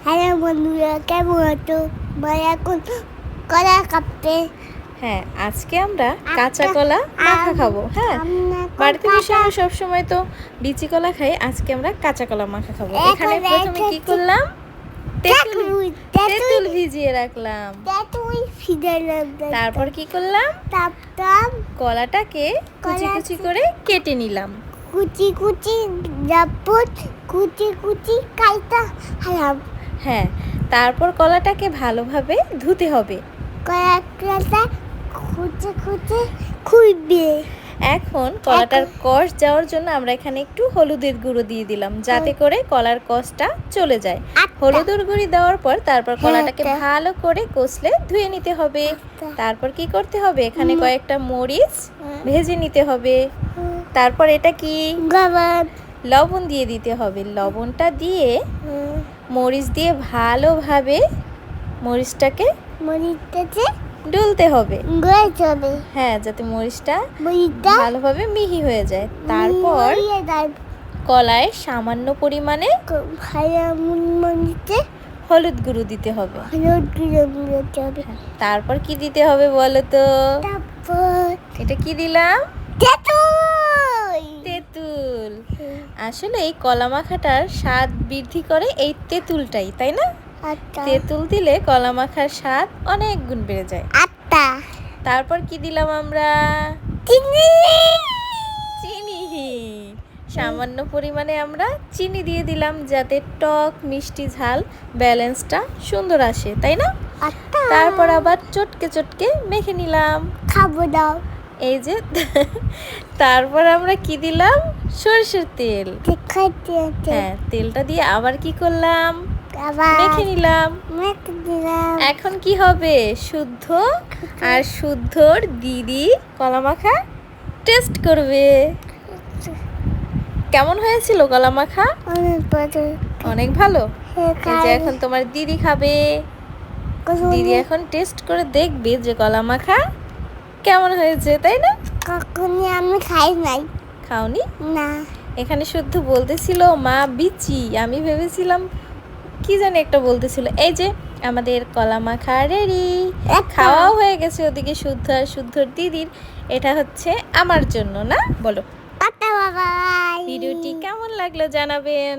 Hello বন্ধুরা, কেমন আছো? ভাই এখন কলা কাটতে। হ্যাঁ, আজকে আমরা কাঁচা কলা মাখা খাবো। হ্যাঁ, বাড়িতে বসে আমরা সবসময় তো বিচি কলা খাই, আজকে আমরা কাঁচা কলা মাখা খাবো। এখানে প্রথমে কি করলাম? তেঁতুল ভিজিয়ে রাখলাম। তারপর কি করলাম? কলাটাকে কুচি কুচি করে কেটে নিলাম। কুচি কুচি কুচি কুচি কাইটা হারাম। হ্যাঁ, তারপর কলাটাকে ভালোভাবে ধুতে হবে। কলাটা কুচি কুচি খুইবে। এখন কলাটার কষ যাওয়ার জন্য আমরা এখানে একটু হলুদের গুঁড়ো দিয়ে দিলাম, যাতে করে কলার কষটা চলে যায়। হলুদের গুঁড়ি দেওয়ার পর তারপর কলাটাকে ভালো করে কষলে ধুয়ে নিতে হবে। তারপর কি করতে হবে? এখানে কয়েকটা মরিচ ভেজে নিতে হবে। তারপর এটা কি লবণ দিয়ে দিতে হবে। লবণটা দিয়ে মরিচ দিয়ে ভালোভাবে মরিচটাকে ডলতে হবে। হ্যাঁ, যাতে মরিচটা ভালোভাবে মিহি হয়ে যায়। তারপর কলায় সামান্য পরিমাণে হলুদ গুঁড়ো দিতে হবে। তারপর কি দিতে হবে বলো তো? এটা কি দিলাম? তেঁতুল। আসলে এই কলা মাখাটার স্বাদ বৃদ্ধি করে এই তেঁতুলটাই, তাই না? তেঁতুল দিলে কলা মাখার স্বাদ অনেক গুণ বেড়ে যায়। তারপর কি দিলাম আমরা? চিনি। সামান্য পরিমাণে আমরা চিনি দিয়ে দিলাম, যাতে টক মিষ্টি ঝাল ব্যালেন্সটা সুন্দর আসে, তাই না? তারপর আবার চটকে চটকে মেখে নিলাম। খাবো দাও। এই যে তারপর আমরা কি দিলাম? সরষের তেল। হ্যাঁ, তেলটা দিয়ে আবার কি করলাম? মেখে নিলাম। এখন কি হবে? শুদ্ধ আর শুদ্ধর দিদি কলা মাখা টেস্ট করবে। কেমন হয়েছিল কলা মাখা? অনেক ভালো। এই যে এখন তোমার দিদি খাবে। দিদি এখন টেস্ট করে দেখবে যে কলা মাখা কেমন হয়েছে, তাই না? কখনই আমি খাই নাই। খাওনি? না। এখানে শুদ্ধ বলতেছিল মা বিচি, আমি ভেবেছিলাম কি জানি একটা বলতেছিল। এই যে আমাদের কলা মাখা রেডি, খাওয়াও হয়ে গেছে ওদিকে শুদ্ধ আর শুদ্ধর দিদির। এটা হচ্ছে আমার জন্য, না? বলো। Tata, bye bye. ভিডিওটি কেমন লাগলো জানাবেন।